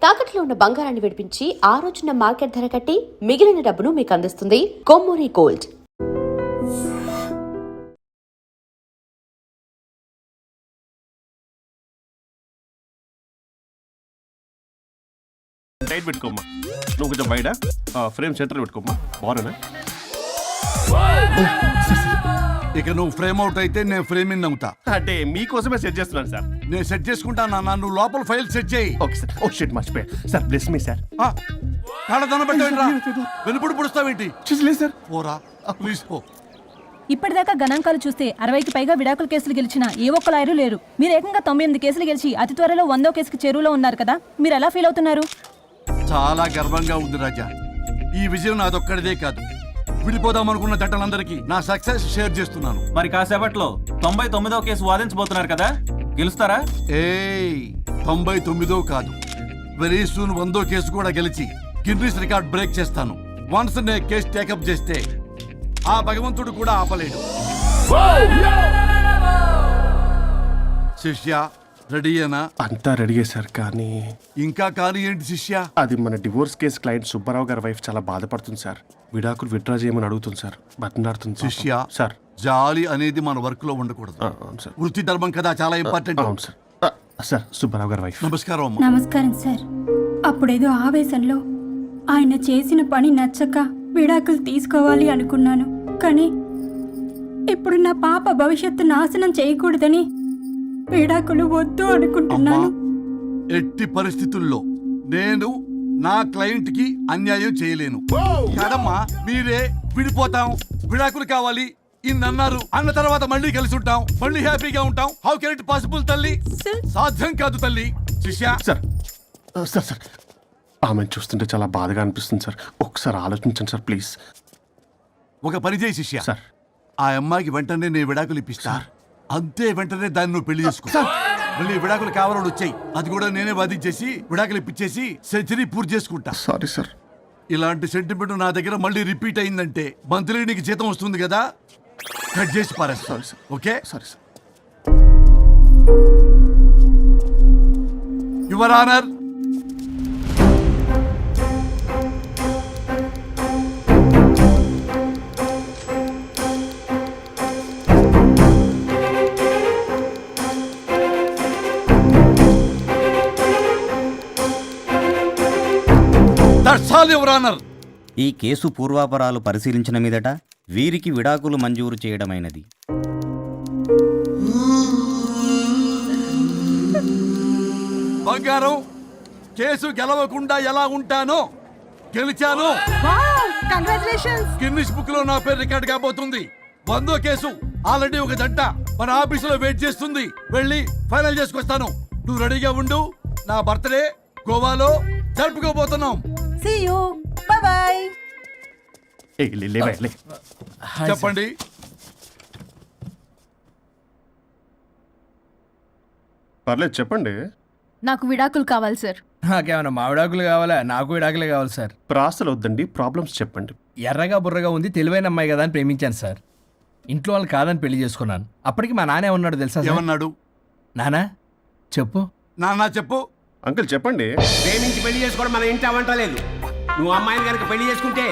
తాకట్లో ఉన్న బంగారాన్ని విడిపించి ఆ రోజున మార్కెట్ ధర కట్టి మిగిలిన డబ్బును మీకు అందిస్తుంది కొమ్మూరి గోల్డ్. టైట్ పెట్టుకోమ్మా. నువ్వు కొంచెం బయట ఫ్రేమ్ సెంటర్ పెట్టుకోమ్మా. బాగున్నా ఇక నువ్వు ఫ్రేమ్ అవుట్ అయితే నేను ఫ్రేమ్ ఇన్ అవుతా. అంటే మీకోసమే సెట్ చేస్తున్నాను సార్. నేను సెట్ చేసుకుంటా నాన్న, నువ్వు లోపల ఫైల్ సెట్ చేయి. Okay sir. ఓ షిట్ మర్చిపోయా సార్. Bless me sir. వెనుపుడు పుడుస్తావేంటి? చూసలేదు సార్. పోరా ప్లీజ్ పో. ఇప్పటిదాకా గణాంకాలు చూస్తే 60కి పైగా విడాకుల కేసులు గెలిచిన ఏ ఒక్క లాయరు లేరు. మీరు ఏకంగా 98 కేసులు గెలిచి అతి త్వరలో 100వ కేసుకి చెరువులో ఉన్నారు కదా, మీరు ఎలా ఫీల్ అవుతున్నారు? చాలా గర్వంగా ఉంది రాజా. ఈ విజయం నాదొక్కడిదే కాదు, విడిపోదాం అనుకున్న జంటలందరికీ నా సక్సెస్ షేర్ చేస్తున్నాను. మరి కాసేపట్లో 99వ కేసు వాదించబోతున్నారు కదా, గెలుస్తారా? 99 కాదు, వెరీ సూన్ 100వ కేసు కూడా గెలిచి గిన్నిస్ రికార్డ్ బ్రేక్ చేస్తాను. వన్స్ నే కేసు టేకప్ చేస్తే ఆ భగవంతుడు కూడా ఆపలేడు. శిష్య రెడీయేనా? అంతా రెడీ సార్. కానీ ఇంకా కానీ ఏంటి శిష్య? అది మన డివోర్స్ కేసు క్లయింట్ సుబ్బారావు గారి వైఫ్ చాలా బాధపడుతుంది సార్. విడాకులు విత్డ్రా చేయమని అడుగుతుంది సార్. బతినాడుతుంది శిష్య సార్. జాలి అనేది మన వర్క్ లో ఉండకూడదు. అవును సార్. వృత్తి ధర్మం కదా, చాలా ఇంపార్టెంట్. అవును సార్. సార్ సుబ్బారావు గారి వైఫ్. నమస్కారం అమ్మా. నమస్కారం సార్. అప్పుడేదో ఆవేశంలో ఆయన చేసిన పని నచ్చక విడాకులు తీసుకోవాలి అనుకున్నాను. కానీ ఇప్పుడు నా పాప భవిష్యత్తు నాశనం చేయకూడదని విడాకులు వద్దు అనుకుంటున్నాను. ఎట్టి పరిస్థితుల్లో నేను నా క్లయింట్ కి అన్యాయం చేయలేను కదమ్మా. మీరే విడిపోతాం, విడాకులు కావాలి ఇన్నన్నారు అన్న తర్వాత మళ్ళీ కలిసి ఉంటాం, మళ్ళీ హ్యాపీగా ఉంటాం. హౌ కెన్ ఇట్ పాసిబుల్ తల్లి? సాధ్యం కాదు తల్లి. శిష్య సార్ సార్ సార్ ఆమెను చూస్తుంటే చాలా బాధగా అనిపిస్తుంది సార్. ఒకసారి ఆలోచించండి సార్ ప్లీజ్. ఒక పని చేయి శిష్య, సార్ ఆ అమ్మాయికి వెంటనే నేను విడాకులు ఇప్పిస్తా. అంతే, వెంటనే దాన్ని నువ్వు పెళ్లి చేసుకో. మళ్ళీ విడాకులు కావాలని వచ్చాయి, అది కూడా నేనే వాదించేసి విడాకులు ఇప్పించేసి సెంచరీ పూర్తి చేసుకుంటా. Sorry sir. ఇలాంటి సెంటిమెంట్ నా దగ్గర మళ్ళీ రిపీట్ అయిందంటే మంత్లీ నీకు జీతం వస్తుంది కదా, కట్ చేసి పారేస్తా. Sorry sir. Okay sorry sir. Your honour, that's all your honour. ఈ కేసు పూర్వాపరాలు పరిశీలించిన మీదట వీరికి విడాకులు మంజూరు చేయడమైనది. బంగారం, కేసు గెలవకుండా ఎలా ఉంటానో గెలిచాను. గిన్నిస్ బుక్ లో నా పేరు రికార్డ్ కాబోతుంది. 100వ కేసు ఆల్రెడీ ఒక జంట మన ఆఫీసులో వెయిట్ చేస్తుంది. వెళ్ళి ఫైనల్ చేసుకొస్తాను. నువ్వు రెడీగా ఉండు. నా బర్త్డే గోవాలో జరుపుకోబోతున్నాం. See you. Bye bye. చెప్పండి. పర్లేదు చెప్పండి. నాకు విడాకులు కావాలి సార్. నాకేమన్నా మా విడాకులు కావాలా? నాకు విడాకులే కావాలి సార్. ప్రాసలు వద్దండి, ప్రాబ్లమ్స్ చెప్పండి. ఎర్రగా బుర్రగా ఉంది, తెలివైన అమ్మాయి కదా అని ప్రేమించాను సార్. ఇంట్లో వాళ్ళు కాదని పెళ్లి చేసుకున్నాను. అప్పటికి మా నాన్న ఏమన్నాడు తెలుసా? ఏమన్నాడు? నానా చెప్పు. నాన్న చెప్పు. అంకుల్ చెప్పండి. ప్రేమించి పెళ్లి చేసుకోవడం మన ఇంటి అవంటలేదు. నువ్వు అమ్మాయిని కనుక పెళ్లి చేసుకుంటే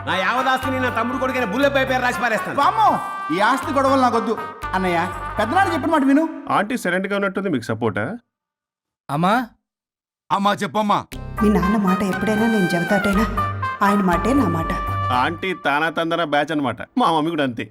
నా యావదాస్తిని నా తమ్ముడు కొడుకైన బుల్లెపై పేరు రాసి పారేస్తాను. వామ్మో, ఈ ఆస్తి గొడవలు నాకొద్దు. అన్నయ్య, పెద్దనాడు చెప్పిన మాట విను. ఆంటీ సైలెంట్ గా ఉన్నట్టుంది, మీకు సపోర్టా? అమ్మా అమ్మా చెప్పమ్మా. మీ నాన్న మాట ఎప్పుడైనా నేను చెబుతాటేనా? ఆయన మాటే నా మాట. ఆంటీ తానా తందన బ్యాచ్ అనమాట. మా మమ్మీ కూడా అంతే.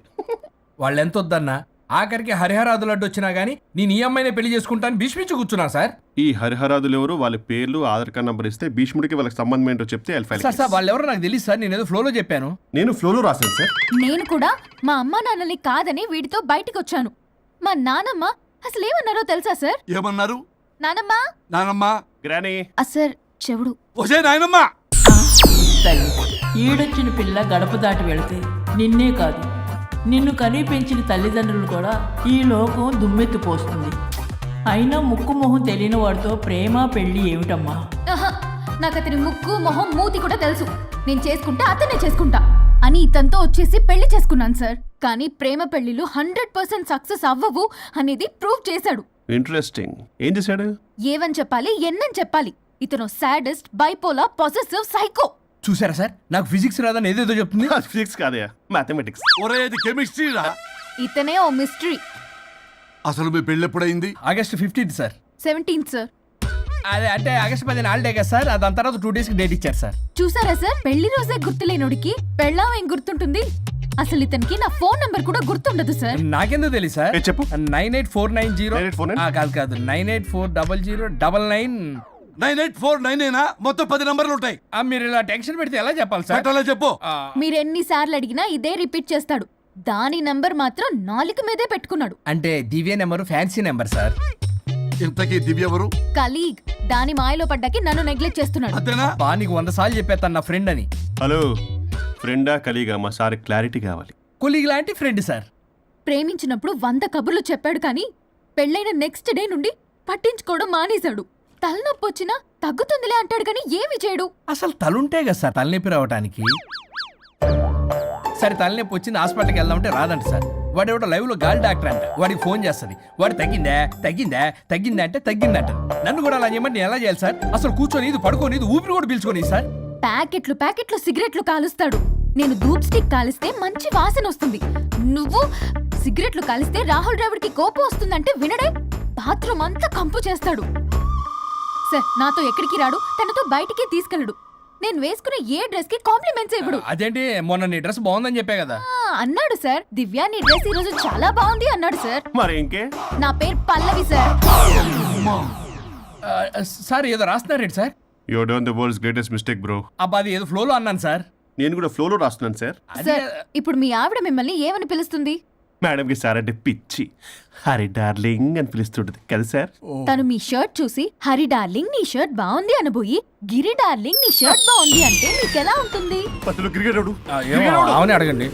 వాళ్ళు ఎంత వద్దన్నా ఆఖరికి హరిహరాదులు అడ్డు వచ్చినా గానీ నేను ఈ అమ్మాయినే పెళ్లి చేసుకుంటాను భీష్మించి కూర్చున్నా సార్. ఈ హరిహరాదులు ఎవరు, వాళ్ళ పేర్లు ఆధార్ కార్డ్ నంబర్ ఇస్తే భీష్ముడికి వాళ్ళకి సంబంధం ఏంటో చెప్తే సార్ వాళ్ళు ఎవరో నాకు తెలియదు సార్. నేను ఏదో ఫ్లోలో చెప్పాను. నేను ఫ్లోలో రాశాను సార్. నేను కూడా మా అమ్మా నాన్నని కాదని వీడితో బయటకు వచ్చాను. మా నానమ్మ అసలు ఏమన్నారో తెలుసా సార్? ఏమన్నారు? నానమ్మ నానమ్మ గ్రానీ. సార్ చెవుడు. ఒసే నాయనమ్మా. ఈడొచ్చిన పిల్ల గడప దాటి వెళితే నిన్నే కాదు, నిన్ను కనీ పెంచిన తల్లిదండ్రులు కూడా ఈ లోకం దుమ్మెత్తిపోస్తుంది. అయినా ముక్కు మొహం తెలియని వాడితో ప్రేమ పెళ్లి ఏమిటమ్మా? నాకు అతని ముక్కు మొహం మూతి కూడా తెలుసు. నేను చేసుకుంటా అతనే చేసుకుంటా అని ఇతనితో వచ్చేసి పెళ్లి చేసుకున్నాను సార్. కానీ ప్రేమ పెళ్లిలు 100% సక్సెస్ అవ్వవు అనేది ప్రూవ్ చేశాడు. ఇంట్రెస్టింగ్. ఏం చేశాడు? ఏవని చెప్పాలి, ఎన్నని చెప్పాలి? ఇతను సాడెస్ట్ బైపోలా పొసెసివ్ సైకో. చూసారా సార్, నాకు ఫిజిక్స్ రాదని ఏదేదో చెప్తుంది. ఫిజిక్స్ కాదయా, మ్యాథమెటిక్స్. ఒరే ఇది కెమిస్ట్రీ రా. ఇతనే ఓ మిస్టరీ. అసలు మీ పెళ్ళి ఎప్పుడైంది? August 15th sir. 17th sir. అదే అంటే ఆగస్ట్ 10 హాలిడే కదా సార్, దాని తర్వాత 2 days డేట్ ఇచ్చారు సార్. చూసారా సార్, పెళ్లి రోజే గుర్తులేనోడికి పెళ్ళాం ఏం గుర్తుంటుంది? అసలు ఇతనికి నా ఫోన్ నంబర్ కూడా గుర్తుండదు సార్. నాకెందుకు తెలియదు సార్? చెప్పు. 98490 98490? కాదు 9840099. 9849 మొత్తం 10 నంబర్లు ఉంటాయి. మీరు ఇలా టెన్షన్ పెడితే ఎలా చెప్పాలి సార్? పెట్టాలో చెప్పు. మీరు ఎన్నిసార్లు అడిగినా ఇదే రిపీట్ చేస్తాడు. దాని నంబర్ మాత్రం నాలుక మీదే పెట్టుకున్నాడు. అంటే దివ్య నెంబర్ ఫ్యాన్సీ నెంబర్ సార్. ఇంతకీ దివ్య ఎవరు? కలీగ్. దాని మాయలో పడ్డాకి నన్ను నెగ్లెక్ట్ చేస్తున్నాడు. అంతేనా? నీకు 100 సార్లు చెప్పేస్తాను నా ఫ్రెండ్ అని. హలో, ఫ్రెండా కలీగా? మా సార్ క్లారిటీ కావాలి. కొలీగ్ లాంటి ఫ్రెండ్ సార్. ప్రేమించినప్పుడు 100 కబుర్లు చెప్పాడు కానీ పెళ్ళైన నెక్స్ట్ డే నుండి పట్టించుకోవడం మానేశాడు. తలనొప్పి వచ్చినా తగ్గుతుందిలే అంటాడు కానీ ఏమి చేయడు. అసలు తలుంటే కదా సార్ తలనొప్పి రావటానికి. సరే తలనొప్పి వచ్చింది హాస్పిటల్కి వెళ్దామంటే రాదంట సార్. వాడు ఎవడో లైవ్ లో గాలి డాక్టర్ అంట, వాడికి ఫోన్ చేస్తుంది. వాడు తగ్గిందా తగ్గిందా తగ్గిందా అంటే తగ్గిందంట. నన్ను కూడా అలా చేయమంటే నేను ఎలా చేయాలి సార్? అసలు కూర్చొని ఇది పడుకోని ఇది ఊపిరి కూడా పీల్చుకొని సార్. ప్యాకెట్లు సిగరెట్లు కాలుస్తాడు. నేను ధూప్ స్టిక్ కాలిస్తే మంచి వాసన వస్తుంది. నువ్వు సిగరెట్లు కాలిస్తే రాహుల్ ద్రావిడ్కి కోపం వస్తుందంటే వినడే. బాత్రూమ్ అంతా కంపు చేస్తాడు. సార్ నాతో ఎక్కడికి రాడు, తనతో బయటికి తీసుకెళ్ళడు. నేను వేసుకునే ఏ డ్రెస్ కి కాంప్లిమెంట్స్ ఇవ్వడు. అదేంటి, మొన్న నీ డ్రెస్ బాగుందని చెప్పా కదా. అన్నాడు సార్. దివ్య నీ డ్రెస్ ఈ రోజు చాలా బాగుంది అన్నాడు సార్. మరి ఇంకే? నా పేరు పల్లవి సార్. సార్ ఏదో రాస్తున్నారేంటి sir? You done the world's greatest mistake bro. అబ్బా అది ఏదో ఫ్లోలో అన్నాను సార్. నేను కూడా ఫ్లోలో రాస్తున్నాను సార్. సార్ ఇప్పుడు మీ ఆవిడ మిమ్మల్ని ఏమని పిలుస్తుంది? మేడంకి సార్ అంటే పిచ్చి. హరి డార్లింగ్ అని పిలుస్తుంటది కదా సార్. తను మీ షర్ట్ చూసి హరి డార్లింగ్ నీ షర్ట్ బాగుంది అనబోయి గిరి డార్లింగ్ నీ షర్ట్ బాగుంది అంటే మీకెలా ఉంటుంది? అసలు క్రికెట్ అవునే అడగండి.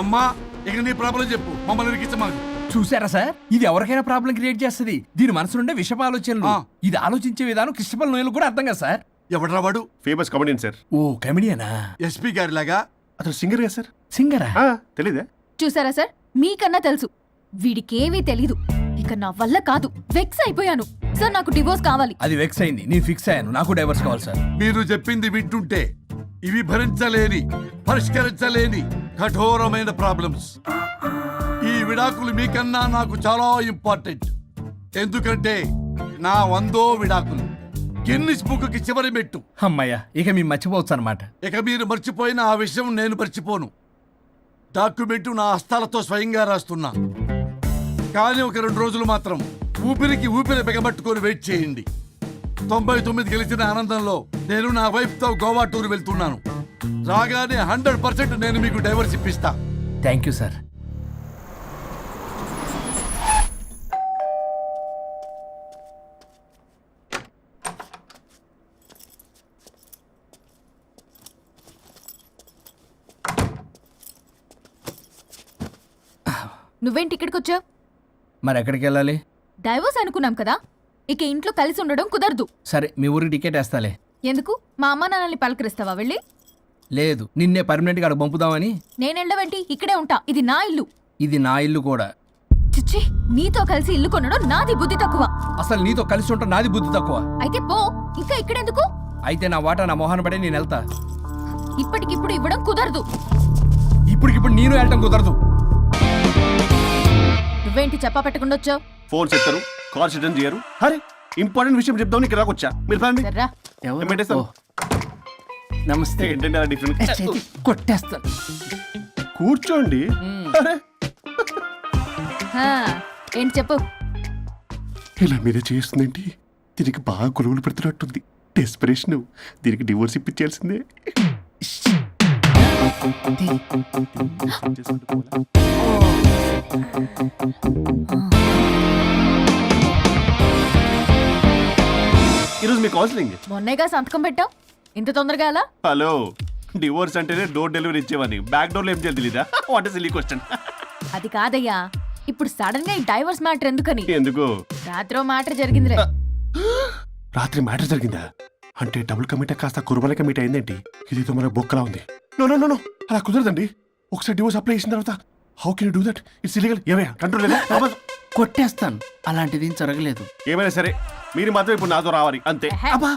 అమ్మా ఇక నీ ప్రాబ్లం చెప్పు, మమ్మల్ని ఇరికించమాకు. చూసారా సార్, ఇది ఎవరికైనా ప్రాబ్లం క్రియేట్ చేస్తుంది. దీని మనసు నుండే విషప ఆలోచనలు. ఇది ఆలోచించే విధానం కృష్ణపల్ నోయలు కూడా అర్థం కదా సార్. ఎవడ్రా వాడు? Famous comedian sir. ఓ కమెడియనా? ఎస్పీ గారి లాగా. అతను సింగర్ కదా సార్. సింగరా? తెలీదా? చూసారా సార్, మీకన్నా తెలుసు. వీడికేమీ తెలీదు. ఇక నా వల్ల కాదు, వెక్స్ అయిపోయాను సార్. నాకు డివోర్స్ కావాలి. అది వెక్స్ అయింది, నేను ఫిక్స్ అయ్యాను. నాకు డైవర్స్ కావాలి సార్. మీరు చెప్పింది వింటుంటే ఇవి భరించలేని, పరిష్కరించలేని కఠోరమైన ప్రాబ్లమ్స్. ఈ విడాకులు మీకన్నా నాకు చాలా ఇంపార్టెంట్. ఎందుకంటే నా 100వ విడాకులు గిన్నిస్ బుక్కి చివరి మెట్టు. అమ్మయ్యా, ఇక మేము మర్చిపోవచ్చు అనమాట. ఇక మీరు మర్చిపోయిన ఆ విషయం నేను మర్చిపోను. డాక్యుమెంటు నా హస్తాలతో స్వయంగా రాస్తున్నా. కానీ ఒక 2 రోజులు మాత్రం ఊపిరికి ఊపిరి బిగబట్టుకొని వెయిట్ చేయండి. 99 గెలిచిన ఆనందంలో నేను నా వైఫ్తో గోవా టూర్ వెళ్తున్నాను. రాగానే 100% నేను మీకు డైవర్స్ ఇప్పిస్తా. Thank you sir. నువ్వేంటి ఇక్కడికి వచ్చావు? మరి ఎక్కడికి వెళ్ళాలి? డైవోర్స్ అనుకున్నాం కదా, ఇక ఇంట్లో కలిసి ఉండడం కుదరదు. సరే మీ ఊరికి టికెట్ వేస్తాలే. ఎందుకు? మా అమ్మ నాన్నల్ని పలకరిస్తావా వెళ్ళి? లేదు, నిన్నే పర్మనెంట్ గా అక్కడ పంపుదామని. నేనెళ్ళవేంటి? ఇక్కడే ఉంటా. ఇది నా ఇల్లు. ఇది నా ఇల్లు కూడా. చిచ్చి, నీతో కలిసి ఇల్లు కొనడం నాది బుద్ధి తక్కువ. అసలు నీతో కలిసి ఉంటా నాది బుద్ధి తక్కువ. అయితే పో, ఇంకా ఇక్కడెందుకు? అయితే నా వాటా నా మొహాన పడే నేను వెళ్తా. ఇప్పటికిప్పుడు ఇవ్వడం కుదరదు. ఇప్పటికిప్పుడు నేను వెళ్ళటం కుదరదు. నువ్వేంటి చెప్పా పెట్టకుండా వచ్చావు? ఫోన్ చేస్తారు, కాల్ అటెండ్ చేయరు. అరే ఇంపార్టెంట్ విషయం చెప్దామని ఇక్కడ రాకొచ్చా. మీరు ఫ్యామిలీ సర్రా. నమస్తే. ఏంటంటే అలా డిఫరెంట్. కొట్టేస్తాను. కూర్చోండి. అరే హా, ఏంటి చెప్పు. ఇలా మీరే చేస్తుందేంటి? దీనికి బాగా గొలుగులు పెడుతున్నట్టుంది. డెస్పరేషన్. దీనికి డివోర్స్ ఇప్పించాల్సిందే. ఈరోజు మీ కౌన్సిలింగ్. మొన్నేగా సంతకం పెట్టావు, ఇంత తొందరగా అలా? హలో, డివోర్స్ అంటేనే డోర్ డెలివరీ ఇచ్చేవాడిని. బ్యాక్ డోర్ లో ఏం చేయాలి తెలీదా? What is silly question. అది కాదయ్యా, ఇప్పుడు సడన్ గా ఈ డైవర్స్ మ్యాటర్ ఎందుకని? ఎందుకు? రాత్రో మ్యాటర్ జరిగిందిలే. రాత్రి మ్యాటర్ జరిగిందా? అంటే డబుల్ కమిట్ కాస్త కుర్బల కమిట్ అయిందేంటి? ఇది మన బొక్కలా ఉంది. నో నో నో, అలా కుదరదండి. ఒకసారి డివోర్స్ అప్లై చేసిన తర్వాత how can you do that? It's illegal. ఏమయ్యా కంట్రోల్ లేదా? కొట్టేస్తాను. అలాంటిది ఏం జరగలేదు. ఏమైనా సరే మీరు మాత్రం ఇప్పుడు నాతో రావాలి అంతే. అబ్బా,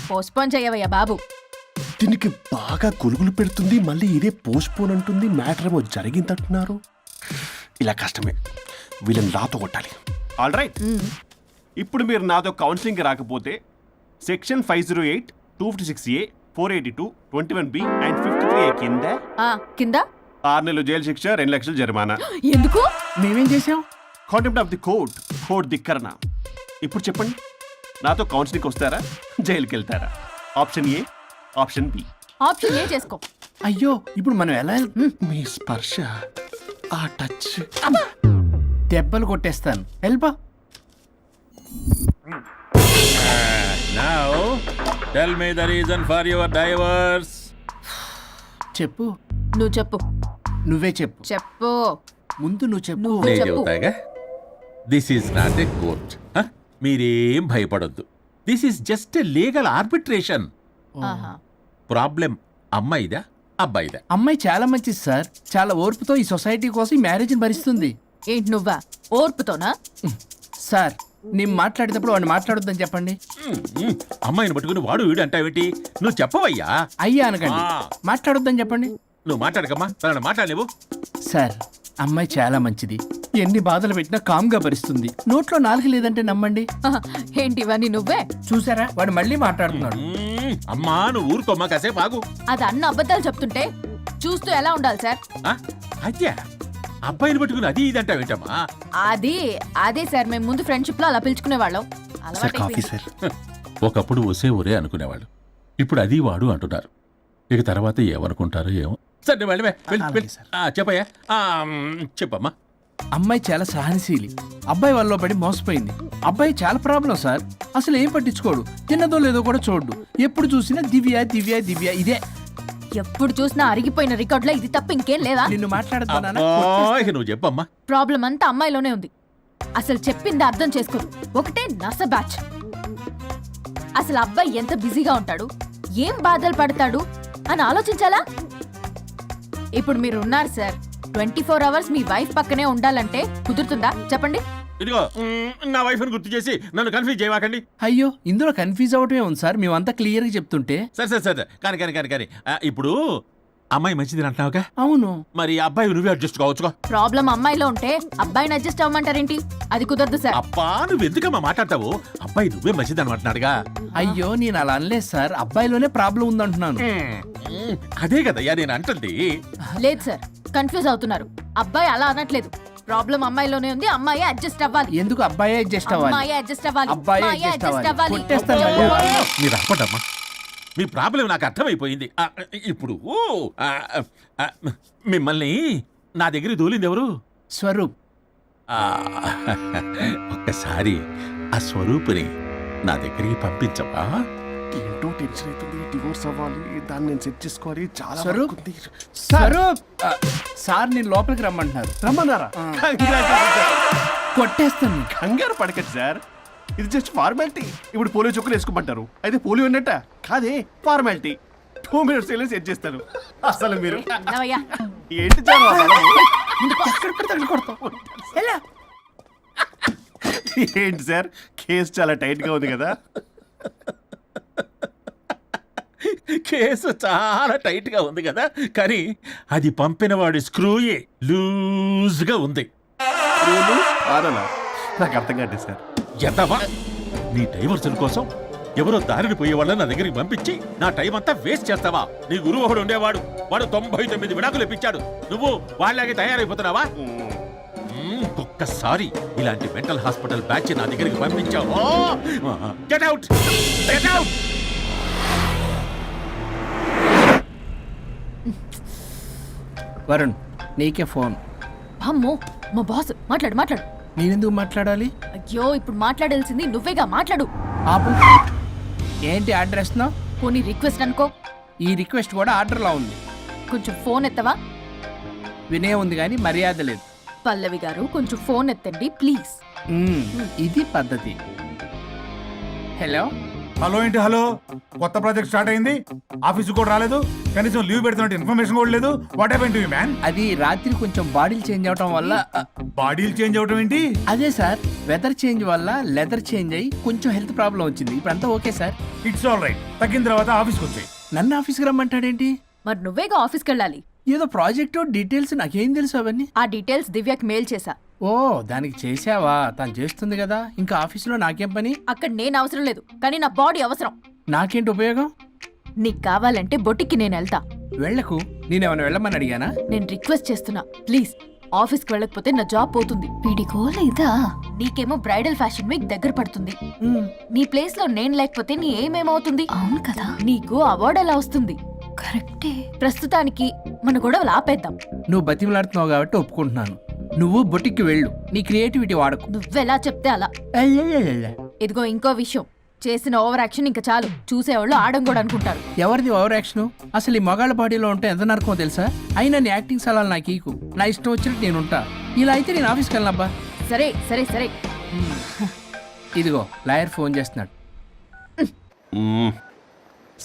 పోస్ట్పోన్ చేయవయ్యా బాబు. దీనికి బాగా కొలుగులు పెడుతుంది, మళ్ళీ ఇదే పోస్ట్పోన్ అంటుంది. మ్యాటర్ ఏమో జరిగిందంటున్నారు. ఇలా కష్టమే, వీళ్ళని నాతో కొట్టాలి. ఆల్ రైట్, ఇప్పుడు మీరు నాతో కౌన్సిలింగ్కి రాకపోతే section 508, 256A, 482, 21B and 53A కింద కింద 6 నెలలు జైలు శిక్ష, 2 లక్షలు జరిమానా. ఎందుకు? మేమేం చేసాం? కాంటెంప్ట్ ఆఫ్ ది కోర్ట్ ధిక్కరణ. ఇప్పుడు చెప్పండి, నాతో కౌన్సిలింగ్కి వస్తారా, జైలుకి వెళ్తారా? Option A, option B. Option A చేసుకో. అయ్యో, ఇప్పుడు మనం ఎలా మీ స్పర్శ, ఆ టచ్, దెబ్బలు కొట్టేస్తాను. వెళ్ళిపో. Now, tell me the reason for your divorce. చెప్పు. నువ్వు చెప్పు. నువ్వే చెప్పు. చెప్పు. ముందు నువ్వు చెప్పు. నువ్వు నేను చెప్పు. చెబుతాగా. This is not a court. మీరేం భయపడొద్దు. This is just a legal arbitration. ఆహా. ప్రాబ్లం అమ్మాయిదా అబ్బాయిదా? అమ్మాయి చాలా మంచిది సార్. చాలా ఓర్పుతో ఈ సొసైటీ కోసం ఈ మ్యారేజ్ని భరిస్తుంది. ఏంటి నువ్వా ఓర్పుతోనా? సార్, నేను మాట్లాడేటప్పుడు వాడిని మాట్లాడొద్దని చెప్పండి. అమ్మాయిని పట్టుకుని వాడు వీడు అంటావేంటి? నువ్వు చెప్పవయ్యా. అయ్యా అనకండి. ఆ. మాట్లాడొద్దని చెప్పండి. నువ్వు మాట్లాడకమ్మా, తనని మాట్లాడలేవు. సార్, అమ్మాయి చాలా మంచిది. ఎన్ని బాధలు పెట్టినా కామ్గా భరిస్తుంది. నోట్లో నాలుగు లేదంటే నమ్మండి. ఆహా. ఏంటి ఇవన్నీ నువ్వే? చూసారా, వాడు మళ్ళీ మాట్లాడుతున్నాడు. అమ్మా నువ్వు ఊరుకోమ్మా, కాసేపు ఆగు. అది అన్న అబద్ధాలు చెప్తుంటే చూస్తూ ఎలా ఉండాలి సార్? అద్యా అబ్బాయిని పట్టుకుని అది ఇది అంటావేంటమ్మా? అదే సార్, మేము ముందు ఫ్రెండ్షిప్ లో అలా పిలుచుకునే వాళ్ళం. Sir coffee sir. ఒకప్పుడు ఒసే ఒరే అనుకునేవాళ్ళు, ఇప్పుడు అది వాడు అంటున్నారు. ఇక తర్వాత ఏమనుకుంటారో ఏమో. సరే వెళ్ళి అలాగే సార్. చెప్పయ్యా. చెప్పమ్మా. అమ్మాయి చాలా సహనశీలి. అబ్బాయి వల్ల పడి మోసపోయింది. అబ్బాయి చాలా ప్రాబ్లం సార్. అసలు ఏం పట్టించుకోడు. తిన్నదో లేదో కూడా చూడు. ఎప్పుడు చూసినా దివ్య దివ్య దివ్య ఇదే. ఎప్పుడు చూసినా అరిగిపోయిన రికార్డులో ఇది తప్ప ఇంకేం లేదా? నిన్ను మాట్లాడుతున్నా. ఇక నువ్వు చెప్పమ్మా. ప్రాబ్లం అంతా అమ్మాయిలోనే ఉంది. అసలు చెప్పింది అర్థం చేసుకోరు. ఒకటే నస బ్యాచ్. అసలు అబ్బాయి ఎంత బిజీగా ఉంటాడు, ఏం బాధలు పడతాడు అని ఆలోచించాలా? ఇప్పుడు మీరు ఉన్నారు సార్, 24 అవర్స్ మీ వైఫ్ పక్కనే ఉండాలంటే కుదురుతుందా చెప్పండి? ఇదిగో నా వైఫ్ని గుర్తు చేసి నన్ను కన్ఫ్యూజ్ చేయవాకండి. అయ్యో, ఇందులో కన్ఫ్యూజ్ అవటమే ఉంది సార్. మేమంతా క్లియర్గా చెప్తుంటే. సరే కానీ ఇప్పుడు అమ్మాయి మంచిది అంటున్నావుగా? అవును. మరి అబ్బాయి నువ్వే అడ్జస్ట్ కావచ్చుగా. ప్రాబ్లం అమ్మాయిలో ఉంటే అబ్బాయిని అడ్జస్ట్ అవ్వమంటారేంటి? అది కుదరదు సార్. అబ్బా నువ్వు ఎందుకమ్మా మాట్లాడతావు? అబ్బాయి నువ్వే మంచిది అనమాటున్నాడుగా. అయ్యో, నేను అలా అనలేదు సార్. అబ్బాయిలోనే ప్రాబ్లం ఉందంటున్నాను. అదే కదయ్యా నేను అంటుంది. లేదు సార్, కన్ఫ్యూజ్ అవుతున్నారు. అబ్బాయి అలా అనట్లేదు. ప్రాబ్లం అమ్మాయిలోనే ఉంది. అమ్మాయి అడ్జస్ట్ అవ్వాలి. ఎందుకు అబ్బాయి అడ్జస్ట్ అవ్వాలి? అమ్మాయి అడ్జస్ట్ అవ్వాలి. అబ్బాయి అమ్మాయి adjust adjust అవ్వాలి. అవ్వాలి. కొట్టేస్తాను మళ్ళీ. మీరు అప్పటమ్మా, మీ ప్రాబ్లం నాకు అర్థమైపోయింది. ఇప్పుడు మిమ్మల్ని నా దగ్గరికి దూలింది ఎవరు? స్వరూప్. ఒక్కసారి ఆ స్వరూపుని నా దగ్గరికి పంపించవా? ఏంటో టెన్షన్ అవుతుంది. డివోర్స్ అవ్వాలి, దాన్ని నేను సెట్ చేసుకోవాలి. చాలా స్వరూప్. వర్క్ ఉంది. స్వరూప్. సార్, నేను లోపలికి రమ్మంటున్నారు. రమ్మన్నారా? కొట్టేస్తాను. కంగారు పడకండి సార్, ఇది జస్ట్ ఫార్మాలిటీ. ఇప్పుడు పోలియో చుక్కలు వేసుకోమంటారు, అయితే పోలియో ఉన్నట్ట కాదే, ఫార్మాలిటీ. 2 minutes సెట్ చేస్తాను. అసలు మీరు విన్నావయ్యా? ఏంటి జాను అసలు? ఎక్కడ పడితే అక్కడ కొడతాం. ఎలా? ఏంటి సార్, కేసు చాలా టైట్ గా ఉంది కదా? కేసు చాలా టైట్ గా ఉంది కదా, కానీ అది పంపిన వాడి స్క్రూయే లూజ్ గా ఉంది. ఆనలా నాకు అర్థం కాదు సార్. ఎంతవా నీ డైవర్సన్ కోసం ఎవరో దారిని పోయే వాళ్ళని నా దగ్గరికి పంపించి నా టైం అంతా వేస్ట్ చేస్తావా? నీ గురువు ఒకడు ఉండేవాడు, వాడు 99 విడాకులు ఇప్పించాడు. నువ్వు వాళ్ళలాగే తయారైపోతున్నావా? ఒక్కసారి ఇలాంటి మెంటల్ హాస్పిటల్ బ్యాచ్ నా దగ్గరికి పంపించావు. Get out, get out. Varun, నీకే ఫోన్. అమ్మో, మా బాస్. మాట్లాడు. నేనెందుకు మాట్లాడాలి? అయ్యో, ఇప్పుడు మాట్లాడాల్సింది నువ్వేగా. మాట్లాడు. ఆపు. ఏంటి ఆర్డర్ ఇస్తున్నావు? పోనీ రిక్వెస్ట్ అనుకో. ఈ రిక్వెస్ట్ కూడా ఆర్డర్లో ఉంది. కొంచెం ఫోన్ ఎత్తవా? వినే ఉంది కానీ మర్యాద లేదు. పల్లవి గారు, కొంచెం ఫోన్ ఎత్తండి ప్లీజ్. ఇది పద్ధతి. హలో. హలో ఏంటి హలో, కొత్త ప్రాజెక్ట్ స్టార్ట్ అయింది, ఆఫీస్ కూడా రాలేదు, కనీసం లీవ్ పెడుతున్నట్టు ఇన్ఫర్మేషన్ కూడా లేదు. What happen to you man? అది రాత్రి కొంచెం బాడీలు చేంజ్ అవటం వల్ల బాడీలు చేంజ్ అవటం ఏంటి? అదే సార్, వెదర్ చేంజ్ వల్ల లెదర్ చేంజ్ అయ్యి కొంచెం హెల్త్ ప్రాబ్లం వచ్చింది. ఇప్పుడు అంతా okay sir. It's all right. తగ్గిన తర్వాత ఆఫీస్కి వచ్చాయి. నన్ను ఆఫీస్కి రమ్మంటాడేంటి? మరి నువ్వేగా ఆఫీస్కి వెళ్ళాలి. ఏదో ప్రాజెక్టు డీటెయిల్స్ నాకేం తెలుసు అవన్నీ. ఆ డీటెయిల్స్ దివ్యకి మెయిల్ చేశా. ఓ దానికి చేసావా? తను చేస్తుంది కదా, ఇంకా ఆఫీసులో నాకేం పని? అక్కడ నేను అవసరం లేదు, కానీ నా బాడీ అవసరం. నాకేంటి ఉపయోగం? నీకు కావాలంటే బొటిక్కి నేను వెళ్తా. వెళ్ళకు, నేనేమైనా వెళ్ళమని అడిగానా? నేను రిక్వెస్ట్ చేస్తున్నా, ప్లీజ్. ఆఫీస్కి వెళ్ళకపోతే నా జాబ్ పోతుంది. వీడికో లేదా? నీకేమో బ్రైడల్ ఫ్యాషన్ వీక్ దగ్గర పడుతుంది. నీ ప్లేస్ లో నేను లేకపోతే నీ ఏమేమవుతుంది? అవును కదా. నీకు అవార్డు ఎలా వస్తుంది? కరెక్టే. ప్రస్తుతానికి మన గొడవలు ఆపేద్దాం. నువ్వు బతిమలాడుతున్నావు కాబట్టి ఒప్పుకుంటున్నాను. నువ్వు బొటిక్కి వెళ్ళు, నీ క్రియేటివిటీ వాడకు. నువ్వెలా చెప్తే అలా. ఇదిగో ఇంకో విషయం, చేసిన ఓవర్ యాక్షన్ ఇంకా చాలు. చూసేవాళ్ళు ఆడం కూడా అనుకుంటారు. ఎవరిది ఓవర్ యాక్షన్? అసలు ఈ మగాళ్ళ బాడీలో ఉంటే ఎంత నరకమో తెలుసా? అయినా నీ యాక్టింగ్ సలాలు నాకు ఈకు. నా ఇష్టం వచ్చినట్టు నేను ఉంటా. ఇలా అయితే నేను ఆఫీస్కి వెళ్ళనబ్బా. సరే సరే సరే. ఇదిగో లాయర్ ఫోన్ చేస్తున్నాడు.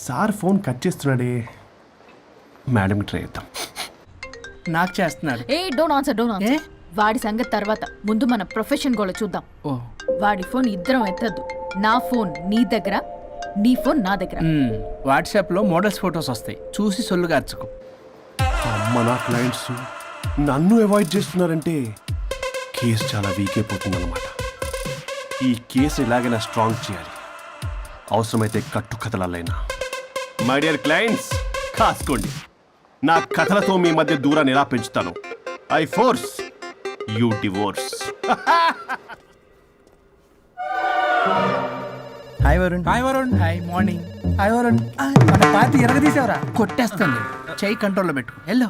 సార్ ఫోన్ కట్ చేస్తున్నాడే. మేడంకి ట్రై చేద్దాం. నాకు చేస్తున్నాడు. ఏ డోంట్ ఆన్సర్, డోంట్ ఆన్సర్. వాడి సంగతి తర్వాత, ముందు మన ప్రొఫెషన్ గోల చూద్దాం. ఓ వాడి ఫోన్ ఇద్దరం ఎత్తద్దు. నా ఫోన్ నీ దగ్గర, నీ ఫోన్ నా దగ్గర. వాట్సాప్లో మోడల్స్ ఫొటోస్ వస్తాయి, చూసి సొల్లుగా అర్చుకో. అమ్మ, నా క్లయింట్స్ నన్ను అవాయిడ్ చేస్తున్నారంటే కేసు చాలా వీక్ అయిపోతుందన్నమాట. ఈ కేసు ఎలాగైనా స్ట్రాంగ్ చేయాలి, అవసరమైతే కట్టు కథలైనా. మై డియర్ క్లయింట్స్, కాసుకోండి. నా కథలతో మీ మధ్య దూరాన్ని ఎలా పెంచుతాను. I force you divorce. Hi Varun. Hi Varun. Hi morning. Hi Varun, మన పార్టీ ఎరగదీసావరా? కొట్టేస్తుంది. చెయ్యి కంట్రోల్లో పెట్టు. Hello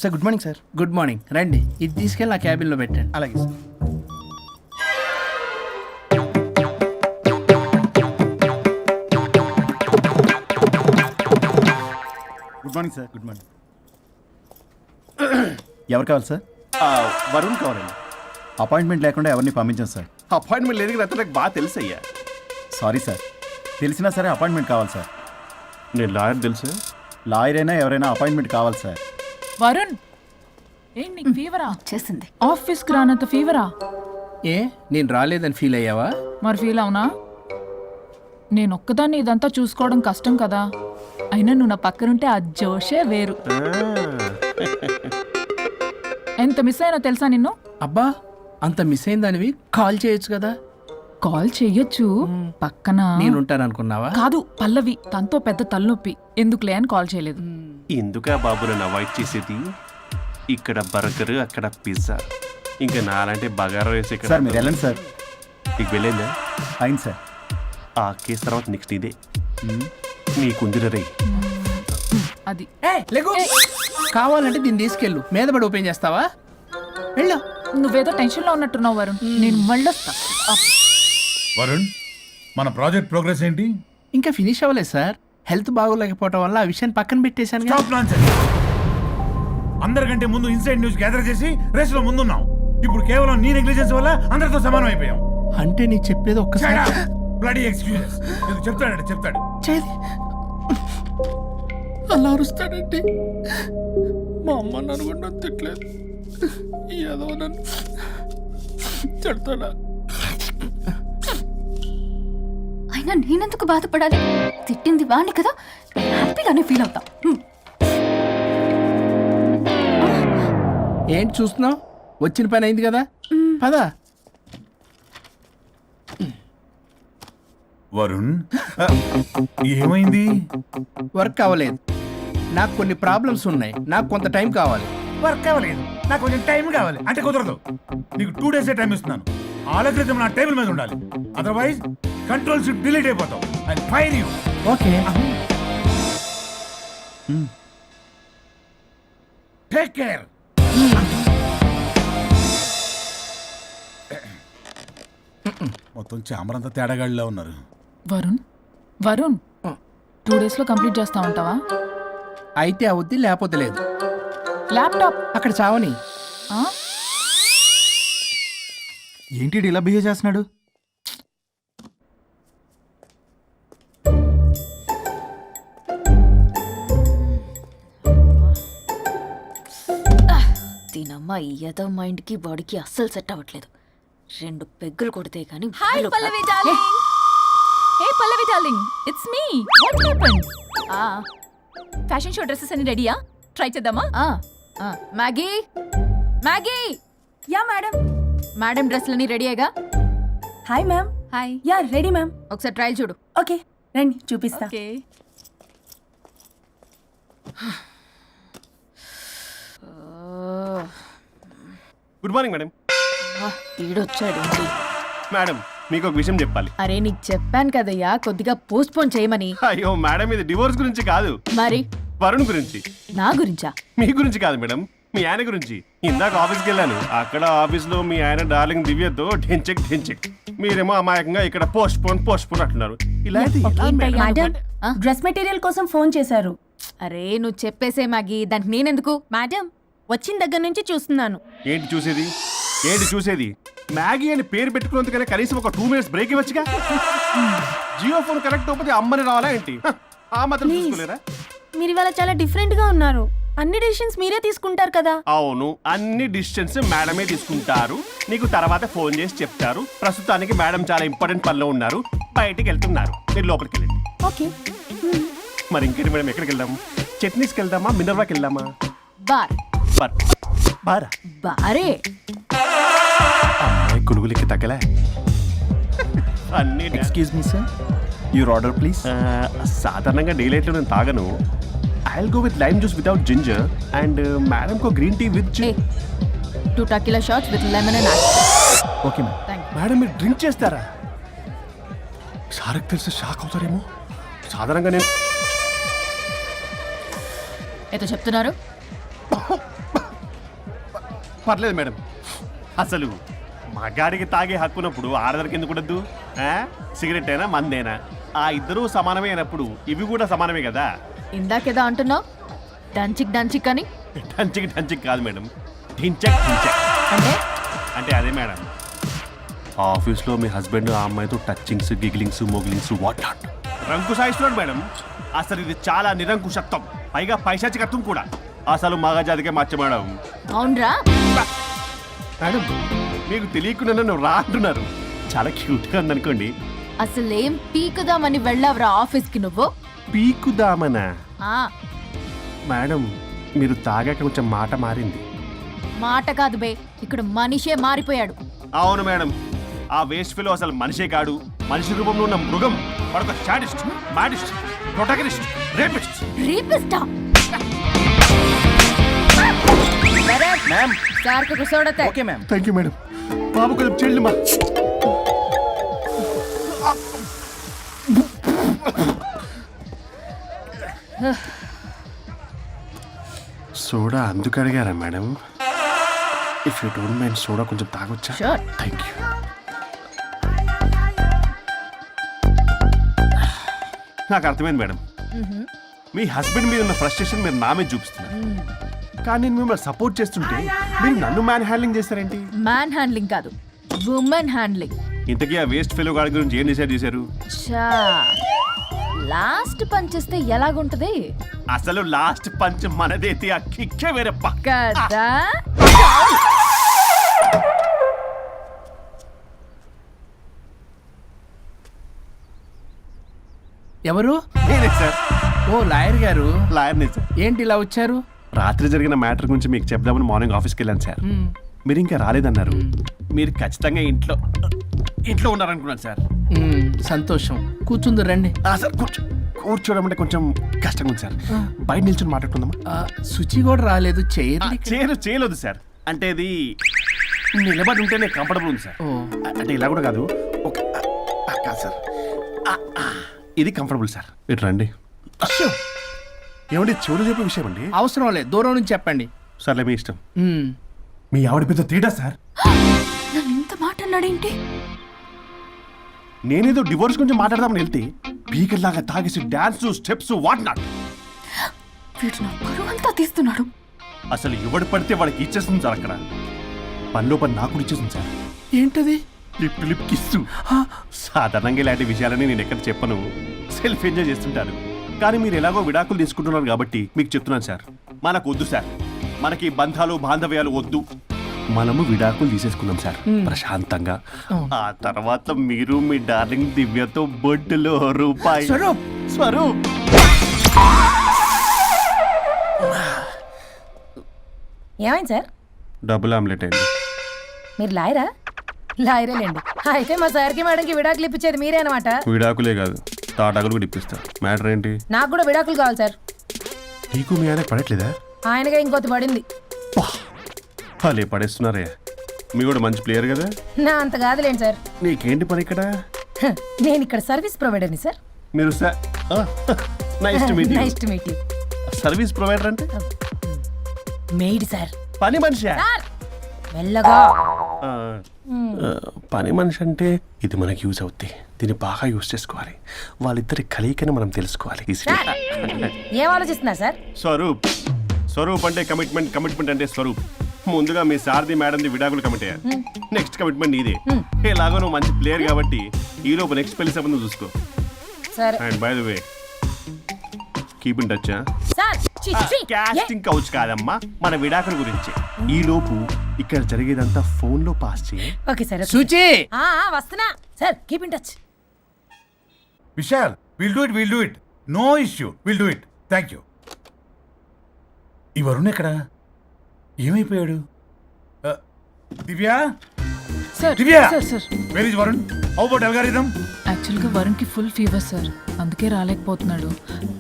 sir, good morning sir. Good morning. రండి, ఇది తీసుకెళ్ళి నా క్యాబిన్లో పెట్టండి. అలాగే sir. Good morning sir. Good morning. ఎవరు కావాలి సార్? వరుణ్ కావాలండి. అపాయింట్మెంట్ లేకుండా ఎవరిని పంపించాను సార్. అపాయింట్మెంట్ లేదు కదా, నాకు బాగా తెలుసయ్యా. సారీ సార్, తెలిసినా సరే అపాయింట్మెంట్ కావాలి సార్. నేను లాయర్ తెలుసు. లాయర్ అయినా ఎవరైనా అపాయింట్మెంట్ కావాలి సార్. వరుణ్, ఏంటి నీకు ఫీవరా? చేసింది. ఆఫీస్కి రానంత ఫీవరా? ఏ నేను రాలేదని ఫీల్ అయ్యావా? మరి ఫీల్ అవునా? నేను ఒక్కదాన్ని ఇదంతా చూసుకోవడం కష్టం కదా. అయినా నువ్వు నా పక్కనుంటే ఆ జోషే వేరు. ఎంత మిస్ అయినా తెలుసా నిన్ను? అబ్బా, అంత మిస్ అయిందానివి కాల్ చేయొచ్చు కదా. కాల్ చెయ్యొచ్చు, పక్కన నేనుంటాను అనుకున్నావా? కాదు, పల్లవి. తనతో పెద్ద తలనొప్పి, ఎందుకులే అని కాల్ చేయలేదు. ఎందుకా బాబు నన్ను అవాయిడ్ చేసేది? ఇక్కడ బర్గర్, అక్కడ పిజ్జా, ఇంకా నాలంటే బగారా వేసి సార్ మీరు వెళ్ళండి సార్. నీకు వెళ్ళిందా? అయింది సార్. ఆ కేసు తర్వాత నెక్స్ట్ ఇదే నీకుందిర రే. అది లేకు. కావాలంటే దీన్ని తీసుకెళ్ళు, మీద పడి ఓపెన్ చేస్తావా? వెళ్ళు. నువ్వేదో టెన్షన్ లో ఉన్నట్టున్నావు వరుణ్. నేను మళ్ళొస్తా. వరుణ్, మన ప్రాజెక్ట్ ప్రోగ్రెస్ ఏంటి? ఇంకా ఫినిష్ అవ్వలేదు సార్. హెల్త్ బాగోలేకపోవడం వల్ల ఆ విషయాన్ని పక్కన పెట్టేశాను. Stop nonsense. అందరికంటే ముందు ఇన్సైడ్ న్యూస్ గ్యాదర్ చేసి రేస్ లో ముందున్నాం. ఇప్పుడు కేవలం నీ నెగ్లిజెన్స్ వల్ల అందరితో సమానం అయిపోయాం. అంటే నీకు చెప్పేది ఒక్కసారి. Bloody excuses. నీకు చెప్తాడు. చేది అలా అరుస్తాడండి. మా అమ్మ నన్ను కూడా తిట్టలేదు, ఏదో నన్ను చెడతాడా. అయినా నేనెందుకు బాధపడాలి? తిట్టింది వాణ్ణి కదా, హ్యాపీగానే ఫీల్ అవుతా. ఏంటి చూస్తున్నావు? వచ్చిన పని అయింది కదా, పదా. వరుణ్, ఏమైంది? వర్క్ అవ్వలేదు. నాకు కొన్ని ప్రాబ్లమ్స్ ఉన్నాయి, నాకు కొంత టైం కావాలి. వర్క్ అవ్వలేదు, నాకు కొంచెం టైం కావాలి అంటే కుదరదు. నీకు 2 days టైం ఇస్తున్నాను. ఆలోచన నా టేబుల్ మీద ఉండాలి, అదర్వైజ్ కంట్రోల్ షిప్ డిలీట్ అయిపోతావు. I fire you. Okay. Take care. మొత్తం చామరంతా తేడాగాడిలో ఉన్నారు. వరుణ్ 2 days లో కంప్లీట్ చేస్తా ఉంటావా? అయితే అవుద్ది, లేకపోతే లేదు. ల్యాప్టాప్ అక్కడ చావని. ఏంటి ఇలా బిహేవ్ చేస్తున్నాడు? దీనమ్మ ఈ యదో మైండ్కి బాడీకి అస్సలు సెట్ అవ్వట్లేదు. 2 పెగ్గులు కొడితే కానీ hi Pallavi darling. Hey Pallavi darling, it's me. What happened? Fashion show dresses అన్ని రెడీయా? ట్రై చేద్దామా? Maggie Maggie, yeah madam. Madam డ్రెస్లన్నీ రెడీ అయ్యగా? Hi ma'am. Hi. Yeah ready ma'am. ఒకసారి ట్రయల్ చూడు. ఓకే రండి చూపిస్తా. ఓకే. Good morning madam. ఈడొచ్చాడు. మేడం మీకు ఒక విషయం చెప్పాలి. అరే నీకు చెప్పాను కదయ్యా కొద్దిగా పోస్ట్ పోన్ చేయమని. అయ్యో మేడం, ఇది డివోర్స్ గురించి కాదు, మరి వరుణ్ గురించి. నా గురించా? మీ గురించి కాదు మేడం, మీ ఆయన గురించి. ఇందాక ఆఫీస్కి వెళ్ళాను, అక్కడ ఆఫీస్లో మీ ఆయన డార్లింగ్ దివ్యతో ఢెంచెక్ ఢెంచెక్, మీరేమో అమాయకంగా ఇక్కడ పోస్ట్ పోన్ అంటున్నారు. ఇలా అయితే ఎలా మేడం? మేడం డ్రెస్ మెటీరియల్ కోసం ఫోన్ చేశారు. అరే నువ్వు చెప్పేసే మ్యాగీ, దానికి నేనెందుకు? మేడం వచ్చిన దగ్గర నుంచి చూస్తున్నాను. ఏంటి చూసేది? మ్యాగీ అని పేరు పెట్టుకున్నందుకనే కనీసం ఒక 2 minutes బ్రేక్ ఇవ్వచ్చుగా. జియో ఫోన్ కరెక్ట్ అవ్వకపోతే అమ్మని రావాలా ఏంటి? ఆ మాత్రం చూసుకోలేరా? మీరు ఇవాళ చాలా డిఫరెంట్ గా ఉన్నారు. అన్ని డిసిషన్స్ మీరే తీసుకుంటారు కదా. అవును, అన్ని డిసిషన్స్ మేడమే తీసుకుంటారు. నీకు తర్వాత ఫోన్ చేసి చెప్తారు. ప్రస్తుతానికి మేడం చాలా ఇంపార్టెంట్ పనిలో ఉన్నారు, బయటికి వెళ్తున్నారు. మీరు లోపలికి వెళ్ళండి. ఓకే. మరి ఇంకేంటి మేడం, ఎక్కడికి వెళ్దాం? చట్నీస్కి వెళ్దామా, మినర్వాకి వెళ్దామా? బార్. బారా? బారే. అమ్మాయి కులుగులకి తగ్గలే. అన్ని excuse me sir, your order please. సాధారణంగా డే లైట్లో నేను తాగను. I will go with lime juice without ginger and madam కో green tea with 2 tequila shots with lemon and ice. Okay ma'am. Madam మీరు డ్రింక్ చేస్తారా? సార్కి తెలిసి షాక్ అవుతారేమో. సాధారణంగా నేను ఏదో చెప్తున్నారు. పర్లేదు మేడం. అసలు మగాడికి తాగే హక్కున్నప్పుడు ఆడదరికి ఎందుకు ఉండద్దు? సిగరెట్ అయినా మందేనా ఆ ఇద్దరూ సమానమే అయినప్పుడు ఇవి కూడా సమానమే కదా. ఇందాకేదో అంటున్నావు, డంచిక్ అని. డంచిక్ కాదు మేడం, ఢించక్. అంటే అంటే అదే మేడం, ఆఫీస్లో మీ హస్బెండ్ ఆ అమ్మాయితో టచ్చింగ్స్, గిగ్లింగ్స్, మోగ్లింగ్స్ వాట్ నాట్ రంకు సాయిస్తున్నాడు మేడం. అసలు ఇది చాలా నిరంకుశత్వం, పైగా పైశాచికత్వం కూడా. అసలు మగజాతికే మచ్చ మేడం. అవునరా మేడం, మీకు తెలియకుండా నన్ను రా అంటున్నారు. చాలా క్యూట్గా ఉందనుకోండి. అసలేం పీకుదామని వెళ్ళావురా ఆఫీస్కి నువ్వు? పీకుదామనా? ఆ మేడం మీరు తాగాక కొంచెం మాట మారింది. మాట కాదు బే, ఇక్కడ మనిషే మారిపోయాడు. అవును మేడం, ఆ వేస్ట్ ఫెలో అసలు మనిషే కాడు, మనిషి రూపంలో ఉన్న మృగం. వాడొక షాడిస్ట్, మాడిస్ట్, ప్రొటగనిస్ట్, రేపిస్ట్. రీపిస్టా మ్యామ్. సార్ కు కూర్చోడతే. Okay ma'am. Thank you madam. బాబు కొంచెం చెల్లి మా. సోడా అందుకు అడిగారా madam? If you don't mind soda కొంచెం తాగొచ్చా? Sure. Thank you. నాకు అర్థమైంది మేడం, మీ హస్బెండ్ మీద ఉన్న ఫ్రస్ట్రేషన్ మీరు నా మీద చూపిస్తున్నారు. కానీ నేను మిమ్మల్ని సపోర్ట్ చేస్తుంటే మీరు నన్ను మ్యాన్ హ్యాండ్లింగ్ చేస్తారేంటి? మ్యాన్ హ్యాండ్లింగ్ కాదు, ఉమెన్ హ్యాండ్లింగ్. ఇంతకీ ఆ వేస్ట్ ఫెలో గాడి గురించి ఏం డిసైడ్ చేశారు? లాస్ట్ పంచ్ చేస్తే ఎలాగుంటది? అసలు లాస్ట్ పంచ్ మనదైతే ఆ కిక్కే వేరే పక్క. కదా ఎవరు? నేనే సార్. ఓ లాయర్ గారు. లాయర్నే సార్. ఏంటి ఇలా వచ్చారు? రాత్రి జరిగిన మ్యాటర్ గురించి మీకు చెప్దామని మార్నింగ్ ఆఫీస్కి వెళ్ళాను సార్. మీరు ఇంకా రాలేదన్నారు. మీరు ఖచ్చితంగా ఇంట్లో ఉన్నారనుకున్నాను సార్. సంతోషం. కూర్చుంది రండి. సార్ కూర్చోవడం అంటే కొంచెం కష్టంగా ఉంది సార్. బయట నిల్చొని మాట్లాడుకుందామా? శుచి కూడా రాలేదు. చేయలేదు సార్. అంటే అది నిలబడి ఉంటేనే కంఫర్టబుల్ ఉంది సార్. అంటే ఇలా కూడా కాదు, కాదు సార్, ఇది కంఫర్టబుల్ సార్. ఇటు రండి. ఏమండి చెవులు చెప్పే విషయం అండి? అవసరం లేదు, దూరం నుంచి చెప్పండి. సర్లే మీ ఇష్టం. మీ ఆవిడ పెద్ద తేడా సార్. నన్ను ఇంత మాట అన్నాడేంటి? నేనేదో డివోర్స్ గురించి మాట్లాడదామని వెళ్తే పీకల్లాగా తాగేసి డాన్స్ స్టెప్స్ వాట్ నాట్. వీడు నా పరువు అంతా తీస్తున్నాడు. అసలు ఎవడు పడితే వాడికి ఇచ్చేస్తుంది సార్. అక్కడ పనిలో పని నాకు ఇచ్చేస్తుంది సార్. ఏంటది? Lip kiss. సాధారణంగా ఇలాంటి విషయాలని నేను ఎక్కడ చెప్పను, సెల్ఫ్ ఎంజాయ్ చేస్తుంటాను. కానీ మీరు ఎలాగో విడాకులు తీసుకుంటున్నారు కాబట్టి మీకు చెప్తున్నాను సార్, మనకు వద్దు సార్. మనకి బంధాలు బాంధవ్యాలు వద్దు, మనము విడాకులు తీసేసుకున్నాం సార్ ప్రశాంతంగా. ఆ తర్వాత మీరు మీ డార్లింగ్ దివ్యతో బొడ్డులో రూపాయి. స్వరూప్ ఏమైంది సార్? డబుల్ ఆమ్లెట్ అయింది. మీరు లాయరా? లాయరేలేండి. అయితే మా సార్కి మేడంకి విడాకులు ఇప్పించేది మీరే అనమాట. విడాకులే కాదు, తాటాకులు కూడా ఇప్పిస్తా. మ్యాటర్ ఏంటి? నాకు కూడా విడాకులు కావాలి సార్. నీకు మీ ఆయన పడట్లేదా? ఆయనగా ఇంకోటి పడింది. వాళ్ళే పడేస్తున్నారే. మీ కూడా మంచి ప్లేయర్ కదా. నా అంత కాదులేండి సార్. నీకేంటి పని ఇక్కడ? నేను ఇక్కడ సర్వీస్ ప్రొవైడర్ని సార్. మీరు nice to meet you. Nice to meet you. Service provider అంటే మెయిడ్ సార్. పని మనిషి. సార్ మెల్లగా. పని మనిషి అంటే ఇది మనకి యూజ్ అవుద్ది. దీన్ని బాగా యూజ్ చేసుకోవాలి. వాళ్ళిద్దరి కలయికని మనం తెలుసుకోవాలి. ఏం ఆలోచిస్తున్నారు సార్? స్వరూప్ అంటే కమిట్మెంట్, కమిట్మెంట్ అంటే స్వరూప్. ముందుగా మీ సారథి మేడంది విడాకులు కమిట్ అయ్యారు. నెక్స్ట్ కమిట్మెంట్ నీదే. ఎలాగో నువ్వు మంచి ప్లేయర్ కాబట్టి ఈ లోపు నెక్స్ట్ పెళ్లి సంబంధం చూసుకో. సరే. And by the way keep in touch. Sir casting couch కాదమ్మా, మన విడాకుల గురించి. ఈ లోపు ఇక్కడ జరిగేదంతా ఫోన్ లో పాస్ చేయి. Okay sir. సుచి వస్తున్నా sir. Keep in touch. Vishal, will do it. No issue, will do it. Thank you. ఈ వరుణ్ ఎక్కడ? ఏమైపోయాడు? Divya, sir Divya, sir where is Varun? How about algorithm? యాక్చువల్గా వరుణ్కి ఫుల్ ఫీవర్ సార్, అందుకే రాలేకపోతున్నాడు.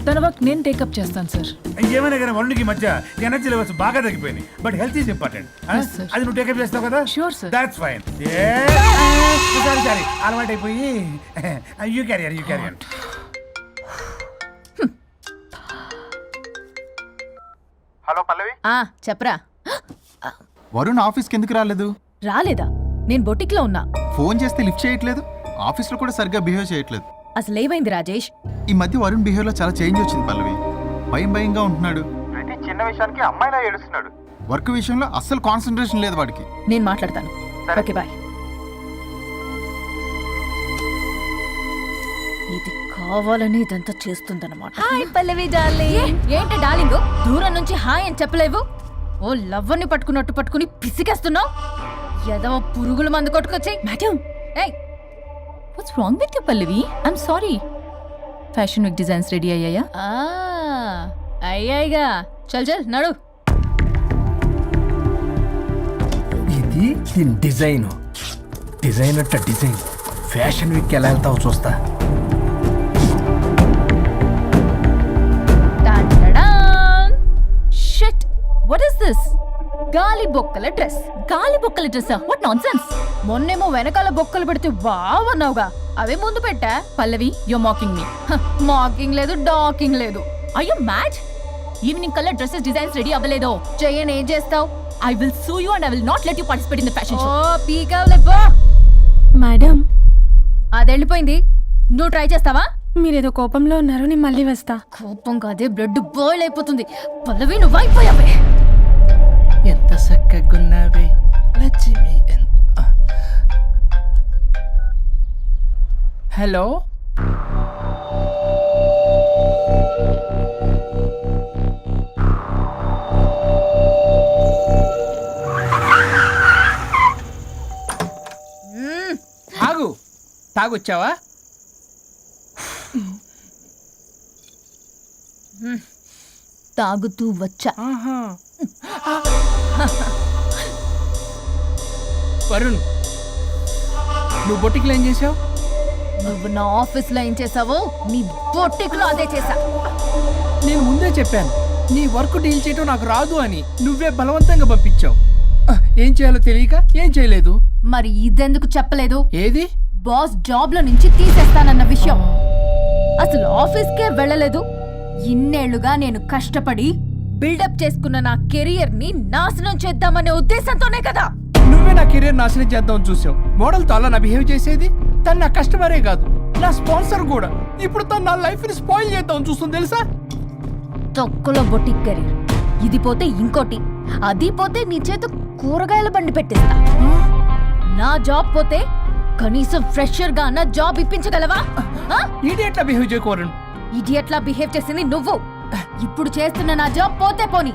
తన వర్క్ నేను టేకప్ చేస్తాను సార్. ఏమైనా కానీ వరుణ్కి మధ్య ఎనర్జీ లెవెల్స్ బాగా తగ్గిపోయినాయి. But health is important. అది నువ్వు టేకప్ చేస్తావు కదా? Sure, sir. That's fine. Sorry అలవాటు అయిపోయి. You carrier. హలో పల్లవి, చెప్పరా. వరుణ్ ఆఫీస్కి ఎందుకు రాలేదు? రాలేదా? నేను బొటిక్లో ఉన్నా. ఫోన్ చేస్తే లిఫ్ట్ చేయట్లేదు, ఆఫీస్లో కూడా సరిగ్గా బిహేవ్ చేయట్లేదు. అసలు ఏమైంది రాజేష్? ఈ మధ్య వరుణ్ బిహేవ్లో చాలా చేంజ్ వచ్చింది పల్లవి. భయంగా ఉంటున్నాడు. ప్రతి చిన్న విషయానికి అమ్మాయిలా ఏడుస్తున్నాడు. వర్క్ విషయంలో అస్సలు కాన్సన్ట్రేషన్ లేదు వాడికి. నేను మాట్లాడతాను. Okay bye. ఇది కావాలని ఇదంతా చేస్తుందన్నమాట. Hi Pallavi darling. ఏంటి డార్లింగ్ దూరం నుంచి హాయ్ అని చెప్పలేవు? ఓ లవ్వర్ని పట్టుకుని పిసికేస్తున్నావు. ఏదో పురుగుల మందు కొట్టుకొచ్చి. మేడం, ఏయ్ what's wrong with you Pallavi? I'm sorry. Fashion week designs ready అయ్యాయా? అయ్యాయిగా. చల్ నడు. ఇది దీని డిజైన్ అట్ట డిజైన్. ఫ్యాషన్ వీక్ ఎలా వెళ్తావు చూస్తా. Shit, what is this? గాలి బొక్కల డ్రెస్. గాలి బొక్కల డ్రెస్? What nonsense. మొన్నేమో వెనకాల బొక్కలు పెడితే వావ్ అన్నావుగా, అవే ముందు పెట్టా. Pallavi, you mocking me. Mocking లేదు, డాకింగ్ లేదు. Are you mad? ఈవినింగ్ కల్లా డ్రెస్సెస్ డిజైన్స్ రెడీ అవ్వలేదో చెయ్యని ఏం చేస్తావు? I will sue you and I will not let you participate in the fashion show. ఓ పీకావులే పో. మేడం, అది వెళ్ళిపోయింది. నువ్వు ట్రై చేస్తావా? మీరేదో కోపంలో ఉన్నారు, నేను మళ్ళీ వస్తా. కోపం కాదే, బ్లడ్ బాయిల్ అయిపోతుంది. పల్లవి నువ్వు అయిపోయావే. ఎంత చక్కగున్నావే లక్ష్మి. హలో, ఆగు. తాగొచ్చావా? తాగుతూ వచ్చా. వరుణ్, నువ్వు బొటిక్లో ఏం చేసావు? నువ్వు నా ఆఫీస్ లో ఏం చేసావో నీ బొటిక్ లో అదే చేసా. నేను ముందే చెప్పాను నీ వర్క్ డీల్ చేయటం నాకు రాదు అని. నువ్వే బలవంతంగా పంపించావు. ఏం చేయాలో తెలియక ఏం చేయలేదు. మరి ఇదెందుకు చెప్పలేదు? ఏది? బాస్ జాబ్ లో నుంచి తీసేస్తానన్న విషయం. అసలు ఆఫీస్కే వెళ్ళలేదు. ఇన్నేళ్లుగా నేను కష్టపడి బిల్డప్ చేసుకున్న నా కెరియర్ ని నాశనం చేద్దామనే ఉద్దేశంతోనే కదా. నువ్వే నా కెరీర్ నాశనం చేద్దామని చూసావు. మోడల్తో అలా నా బిహేవ్ చేసేది. తను నా కస్టమరే కాదు, నా స్పాన్సర్ కూడా. ఇప్పుడు తను నా లైఫ్ ని స్పాయిల్ చేద్దామని చూస్తుంది తెలుసా? తొక్కలో బొటిక్ కెరీర్. ఇది పోతే ఇంకోటి, అది పోతే నీ చేత కూరగాయల బండి పెట్టేస్తా. నా జాబ్ పోతే కనీసం ఫ్రెషర్ గా అన్న జాబ్ ఇప్పించగలవా? ఇడియట్లా బిహేవ్ చేయకూడదు. ఇడియట్లా బిహేవ్ చేసింది నువ్వు. ఇప్పుడు చేస్తున్న నా జాబ్ పోతే పోని,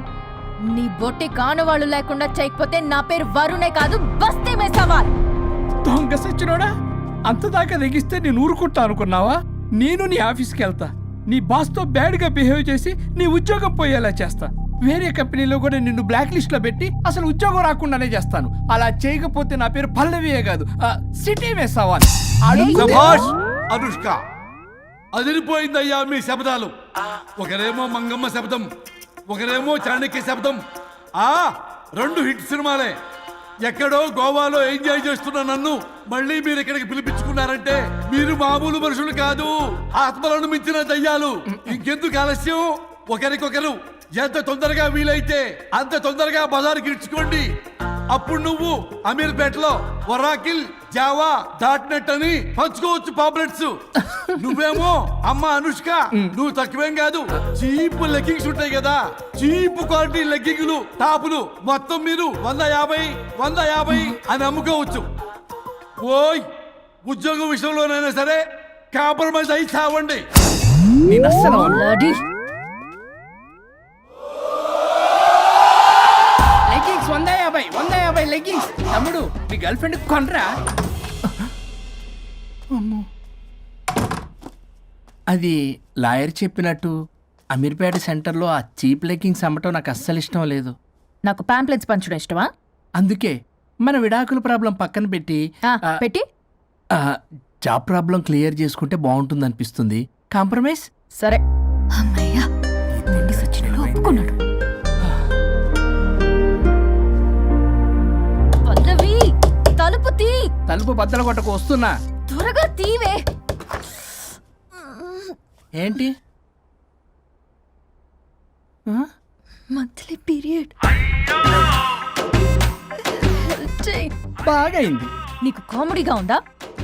నీ బొట్టి కానవాళ్ళు లేకుండా చేయకపోతే నా పేరు వరుణే కాదు బస్తే మే సవాల్. దొంగ సచ్చినోడా, అంతదాకా తెగిస్తే నేను ఊరుకుంటా అనుకున్నావా? నేను నీ ఆఫీస్కి వెళ్తా, నీ బాస్తో బ్యాడ్గా బిహేవ్ చేసి నీ ఉద్యోగం పోయేలా చేస్తా. వేరే కంపెనీలో కూడా నిన్ను బ్లాక్ లిస్ట్ లో పెట్టి అసలు ఉద్యోగం రాకుండానే చేస్తాను. అలా చేయకపోతే నా పేరు పల్లవియే కాదు, సిటీ మే సవాల్. శభాష్ అనుష్క, అదిరిపోయిందయ్యా మీ శబ్దాలు. ఒకరేమో మంగమ్మ శబ్దం, ఒకరేమో చాణక్య శబ్దం. ఆ 2 హిట్ సినిమాలే. ఎక్కడో గోవాలో ఎంజాయ్ చేస్తున్న నన్ను మళ్ళీ మీరు ఇక్కడికి పిలిపించుకున్నారంటే మీరు మామూలు మనుషులు కాదు, ఆత్మలను మించిన దయ్యాలు. ఇంకెందుకు ఆలస్యం? ఒకరికొకరు ఎంత తొందరగా వీలైతే అంత తొందరగా బజారుకి ఇడ్చుకోండి. అప్పుడు నువ్వు అమీర్పేటలో వరాకిల్, జావా, డాట్ అని పంచుకోవచ్చు పాంప్లెట్స్. నువ్వేమో అమ్మ అనుష్క, నువ్వు తక్కువేం కాదు. చీప్ లెగ్గింగ్స్ ఉంటాయి కదా, చీప్ క్వాలిటీ లెగ్గింగ్లు, టాపులు మొత్తం మీరు 150 అని అమ్ముకోవచ్చు. ఓయ్, ఉద్యోగం విషయంలోనైనా సరే కాంప్రమైజ్ అయి చావండి. నేను అస్సలు Bloody. Leggings 150 leggings. తమ్ముడు, మీ గర్ల్ ఫ్రెండ్ కొనరా? అమ్మో. అది లాయర్ చెప్పినట్టు అమీర్పేట సెంటర్లో ఆ చీప్ లెగ్గింగ్స్ అమ్మటం నాకు అస్సలు ఇష్టం లేదు. నాకు పాంప్లెట్స్ పంచడం ఇష్టమా? అందుకే మన విడాకుల ప్రాబ్లం పక్కన పెట్టి పెట్టి జాబ్ ప్రాబ్లం క్లియర్ చేసుకుంటే బాగుంటుంది అనిపిస్తుంది. కాంప్రమైజ్? సరే. అమ్మయ్యా, నిండి సచ్చినోడు ఒప్పుకున్నాడు. పల్లవి, తలుపు తీ. తలుపు బద్దలు కొట్టకు, వస్తున్నా. త్వరగా తీవే. ఏంటి? Monthly period. బాగైంది. నీకు కామెడీగా ఉందా?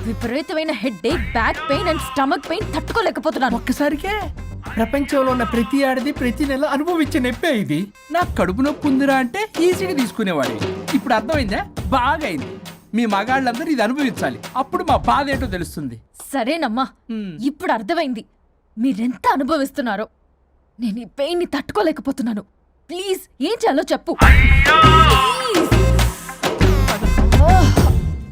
విపరీతమైన headache, back pain and stomach pain తట్టుకోలేకపోతున్నాను. ఒక్కసారికే ప్రపంచంలో ఉన్న ప్రతి ఆడది ప్రతి నెల అనుభవించే నొప్పే ఇది. నాకు కడుపు నొప్పి ఉందిరా అంటే ఈజీగా తీసుకునేవాడి. ఇప్పుడు అర్థమైందా? బాగైంది. మీ మగాళ్ళందరూ ఇది అనుభవించాలి, అప్పుడు మా బాధ ఏంటో తెలుస్తుంది. సరేనమ్మా, ఇప్పుడు అర్థమైంది మీరెంత అనుభవిస్తున్నారో. నేను ఈ పెయిన్ ని తట్టుకోలేకపోతున్నాను. ప్లీజ్, ఏం చేయాలో చెప్పు. ప్లీజ్.